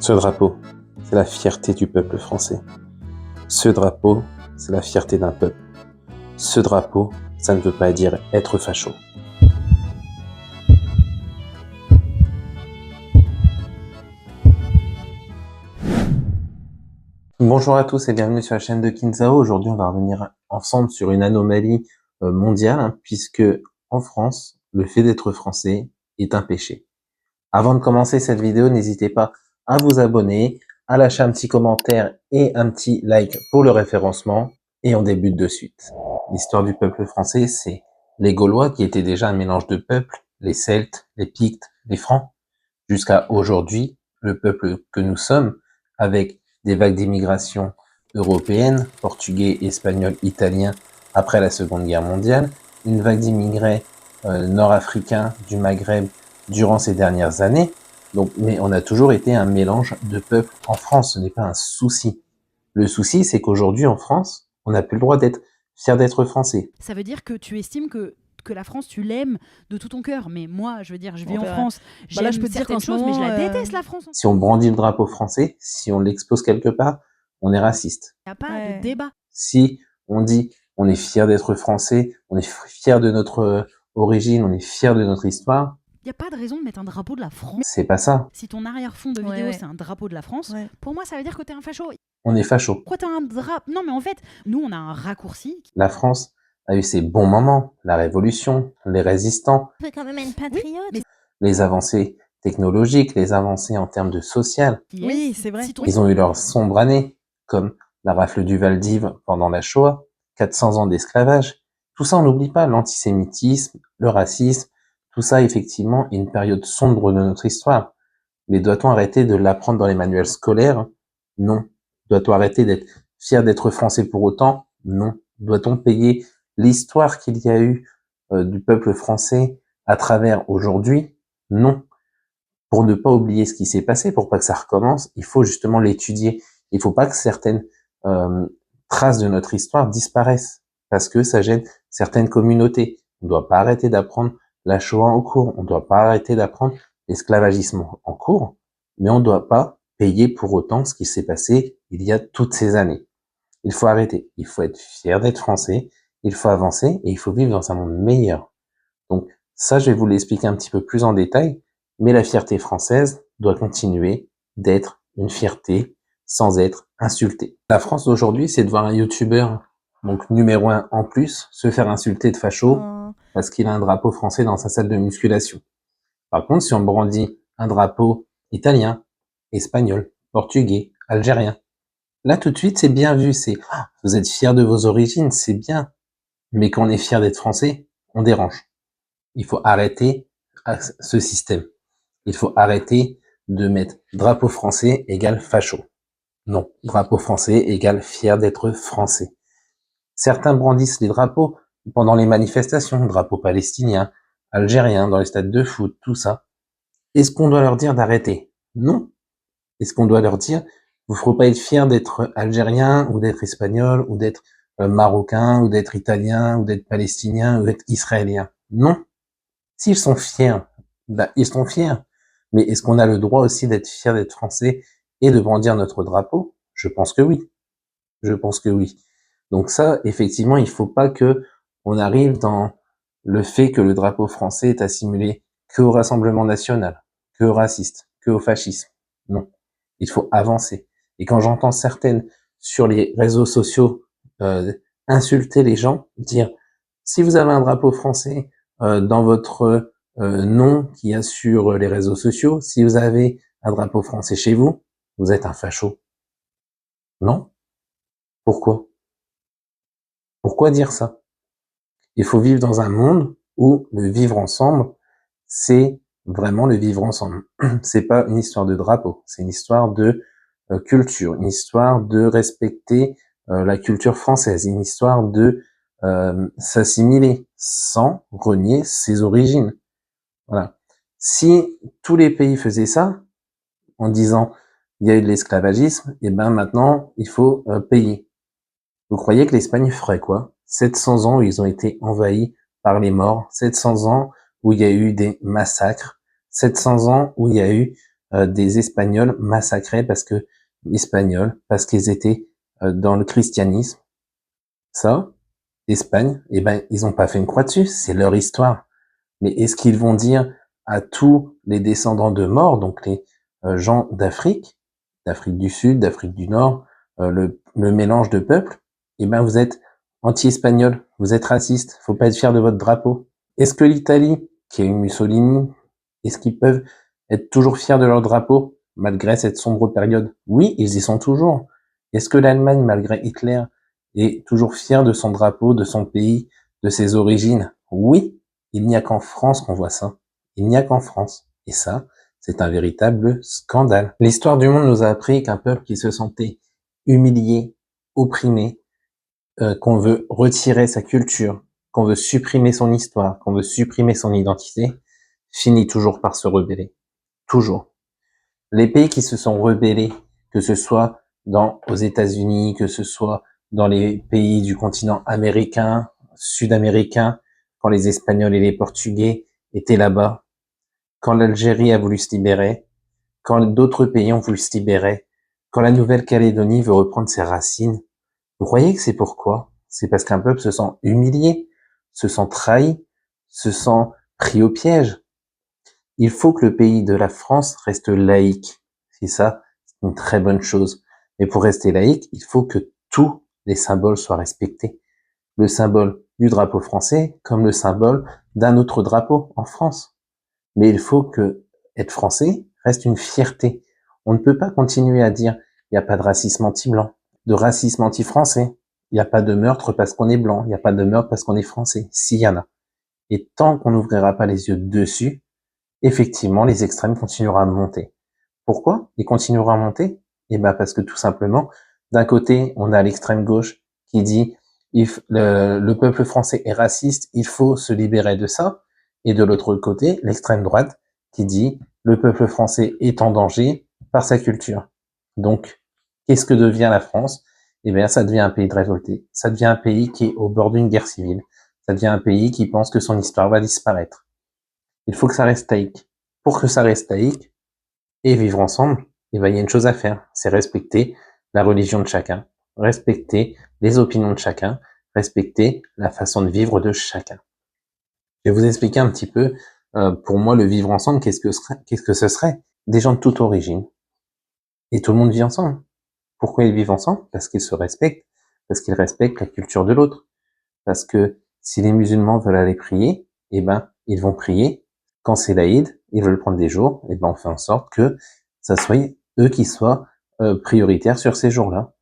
Ce drapeau, c'est la fierté du peuple français. Ce drapeau, c'est la fierté d'un peuple. Ce drapeau, ça ne veut pas dire être facho. Bonjour à tous et bienvenue sur la chaîne de Kinzao. Aujourd'hui, on va revenir ensemble sur une anomalie mondiale, puisque en France, le fait d'être français est un péché. Avant de commencer cette vidéo, n'hésitez pas à vous abonner, à lâcher un petit commentaire et un petit like pour le référencement, et on débute de suite. L'histoire du peuple français, c'est les Gaulois qui étaient déjà un mélange de peuples, les Celtes, les Pictes, les Francs, jusqu'à aujourd'hui, le peuple que nous sommes, avec des vagues d'immigration européenne, portugais, espagnol, italien, après la Seconde Guerre mondiale, une vague d'immigrés nord-africains du Maghreb durant ces dernières années. Donc, mais on a toujours été un mélange de peuples en France, ce n'est pas un souci. Le souci, c'est qu'aujourd'hui en France, on n'a plus le droit d'être fier d'être français. Ça veut dire que tu estimes que la France, tu l'aimes de tout ton cœur. Mais moi, je veux dire, je vis en France, j'aime je peux te dire certaines choses, mais je la déteste, la France. Si on brandit le drapeau français, si on l'expose quelque part, on est raciste. Il n'y a pas de débat. Si on dit on est fier d'être français, on est fier de notre origine, on est fier de notre histoire, il n'y a pas de raison de mettre un drapeau de la France. C'est pas ça. Si ton arrière-fond de vidéo, c'est un drapeau de la France, pour moi, ça veut dire que t'es un facho. On est facho. Pourquoi t'as un drapeau? Non, mais en fait, nous, on a un raccourci. La France a eu ses bons moments, la Révolution, les résistants. On peut quand même être patriote. Oui, les avancées technologiques, les avancées en termes de social. Oui, c'est vrai. Ils ont eu leurs sombres années, comme la rafle du Val-d'Ive pendant la Shoah, 400 ans d'esclavage. Tout ça, on n'oublie pas, l'antisémitisme, le racisme, tout ça, effectivement, est une période sombre de notre histoire. Mais doit-on arrêter de l'apprendre dans les manuels scolaires? Non. Doit-on arrêter d'être fier d'être français pour autant? Non. Doit-on payer l'histoire qu'il y a eu du peuple français à travers aujourd'hui? Non. Pour ne pas oublier ce qui s'est passé, pour pas que ça recommence, il faut justement l'étudier. Il faut pas que certaines traces de notre histoire disparaissent, parce que ça gêne certaines communautés. On ne doit pas arrêter d'apprendre la Shoah en cours, on ne doit pas arrêter d'apprendre l'esclavagisme en cours, mais on ne doit pas payer pour autant ce qui s'est passé il y a toutes ces années. Il faut arrêter, il faut être fier d'être français, il faut avancer et il faut vivre dans un monde meilleur. Donc ça, je vais vous l'expliquer un petit peu plus en détail, mais la fierté française doit continuer d'être une fierté sans être insultée. La France d'aujourd'hui, c'est de voir un youtubeur, donc numéro 1 en plus, se faire insulter de facho parce qu'il a un drapeau français dans sa salle de musculation. Par contre, si on brandit un drapeau italien, espagnol, portugais, algérien, là tout de suite c'est bien vu, c'est vous êtes fiers de vos origines, c'est bien. Mais quand on est fier d'être français, on dérange. Il faut arrêter ce système. Il faut arrêter de mettre drapeau français égale facho. Non, drapeau français égale fier d'être français. Certains brandissent les drapeaux pendant les manifestations, drapeau palestinien, algérien, dans les stades de foot, tout ça. Est-ce qu'on doit leur dire d'arrêter? Non. Est-ce qu'on doit leur dire, vous ne faut pas être fier d'être algérien, ou d'être espagnol, ou d'être marocain, ou d'être italien, ou d'être palestinien, ou d'être israélien? Non. S'ils sont fiers, ils sont fiers. Mais est-ce qu'on a le droit aussi d'être fier d'être français et de brandir notre drapeau? Je pense que oui. Je pense que oui. Donc ça, effectivement, il faut pas que on arrive dans le fait que le drapeau français est assimilé que au Rassemblement national, que au racisme, que au fascisme. Non. Il faut avancer. Et quand j'entends certaines sur les réseaux sociaux insulter les gens, dire si vous avez un drapeau français dans votre nom qu'il y a sur les réseaux sociaux, si vous avez un drapeau français chez vous, vous êtes un facho. Non? Pourquoi? Pourquoi dire ça? Il faut vivre dans un monde où le vivre ensemble, c'est vraiment le vivre ensemble. C'est pas une histoire de drapeau, c'est une histoire de culture, une histoire de respecter la culture française, une histoire de s'assimiler sans renier ses origines. Voilà. Si tous les pays faisaient ça, en disant il y a eu de l'esclavagisme, et ben maintenant il faut payer. Vous croyez que l'Espagne ferait quoi? 700 ans où ils ont été envahis par les morts, 700 ans où il y a eu des massacres, 700 ans où il y a eu des Espagnols massacrés parce qu'ils étaient dans le christianisme. Ça, Espagne, eh ben, ils ont pas fait une croix dessus, c'est leur histoire. Mais est-ce qu'ils vont dire à tous les descendants de morts, donc les gens d'Afrique du Sud, d'Afrique du Nord, le mélange de peuples, eh ben vous êtes anti-espagnol, vous êtes raciste, faut pas être fier de votre drapeau. Est-ce que l'Italie, qui a eu Mussolini, est-ce qu'ils peuvent être toujours fiers de leur drapeau, malgré cette sombre période? Oui, ils y sont toujours. Est-ce que l'Allemagne, malgré Hitler, est toujours fière de son drapeau, de son pays, de ses origines? Oui, il n'y a qu'en France qu'on voit ça. Il n'y a qu'en France. Et ça, c'est un véritable scandale. L'histoire du monde nous a appris qu'un peuple qui se sentait humilié, opprimé, qu'on veut retirer sa culture, qu'on veut supprimer son histoire, qu'on veut supprimer son identité, finit toujours par se rebeller. Toujours. Les pays qui se sont rebellés, que ce soit aux États-Unis, que ce soit dans les pays du continent américain, sud-américain, quand les Espagnols et les Portugais étaient là-bas, quand l'Algérie a voulu se libérer, quand d'autres pays ont voulu se libérer, quand la Nouvelle-Calédonie veut reprendre ses racines, vous croyez que c'est pourquoi? C'est parce qu'un peuple se sent humilié, se sent trahi, se sent pris au piège. Il faut que le pays de la France reste laïque. C'est ça, c'est une très bonne chose. Mais pour rester laïque, il faut que tous les symboles soient respectés. Le symbole du drapeau français comme le symbole d'un autre drapeau en France. Mais il faut que être français reste une fierté. On ne peut pas continuer à dire il n'y a pas de racisme anti-blanc, de racisme anti-français. Il n'y a pas de meurtre parce qu'on est blanc, il n'y a pas de meurtre parce qu'on est français. S'il y en a. Et tant qu'on n'ouvrira pas les yeux dessus, effectivement, les extrêmes continueront à monter. Pourquoi ils continueront à monter? Eh ben parce que tout simplement, d'un côté, on a l'extrême gauche qui dit le peuple français est raciste, il faut se libérer de ça. Et de l'autre côté, l'extrême droite qui dit le peuple français est en danger par sa culture. Donc, qu'est-ce que devient la France? Eh bien, ça devient un pays de révoltés. Ça devient un pays qui est au bord d'une guerre civile. Ça devient un pays qui pense que son histoire va disparaître. Il faut que ça reste laïque. Pour que ça reste laïque et vivre ensemble, eh ben, il y a une chose à faire, c'est respecter la religion de chacun, respecter les opinions de chacun, respecter la façon de vivre de chacun. Je vais vous expliquer un petit peu, pour moi, le vivre ensemble, qu'est-ce que ce serait? Des gens de toute origine. Et tout le monde vit ensemble. Pourquoi ils vivent ensemble? Parce qu'ils se respectent, parce qu'ils respectent la culture de l'autre. Parce que si les musulmans veulent aller prier, eh ben, ils vont prier. Quand c'est l'Aïd, ils veulent prendre des jours, eh ben, on fait en sorte que ça soit eux qui soient prioritaires sur ces jours-là.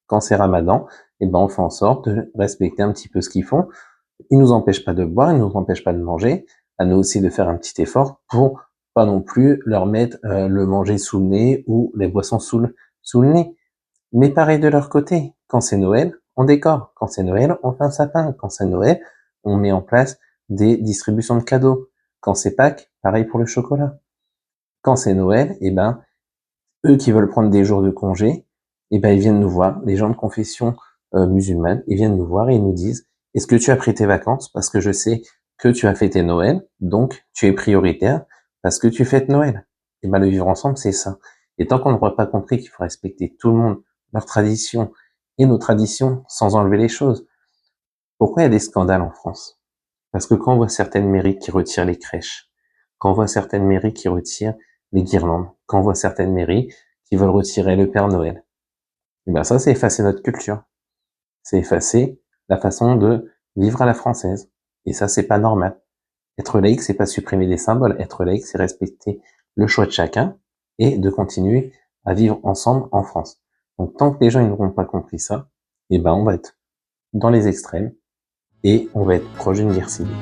Quand c'est Ramadan, eh ben, on fait en sorte de respecter un petit peu ce qu'ils font. Ils nous empêchent pas de boire, ils nous empêchent pas de manger. À nous aussi de faire un petit effort pour pas non plus leur mettre le manger sous le nez ou les boissons sous le nez. Mais pareil de leur côté. Quand c'est Noël, on décore. Quand c'est Noël, on fait un sapin. Quand c'est Noël, on met en place des distributions de cadeaux. Quand c'est Pâques, pareil pour le chocolat. Quand c'est Noël, eh ben, eux qui veulent prendre des jours de congé, eh ben, ils viennent nous voir, les gens de confession musulmane, ils viennent nous voir et ils nous disent, est-ce que tu as pris tes vacances? Parce que je sais que tu as fêté Noël, donc tu es prioritaire parce que tu fêtes Noël. Et ben, le vivre ensemble, c'est ça. Et tant qu'on n'aura pas compris qu'il faut respecter tout le monde, leurs traditions et nos traditions sans enlever les choses. Pourquoi il y a des scandales en France? Parce que quand on voit certaines mairies qui retirent les crèches, quand on voit certaines mairies qui retirent les guirlandes, quand on voit certaines mairies qui veulent retirer le Père Noël, et ben ça, c'est effacer notre culture. C'est effacer la façon de vivre à la française. Et ça, c'est pas normal. Être laïque, c'est pas supprimer des symboles. Être laïque, c'est respecter le choix de chacun et de continuer à vivre ensemble en France. Donc, tant que les gens n'auront pas compris ça, eh ben, on va être dans les extrêmes et on va être proche d'une guerre civile.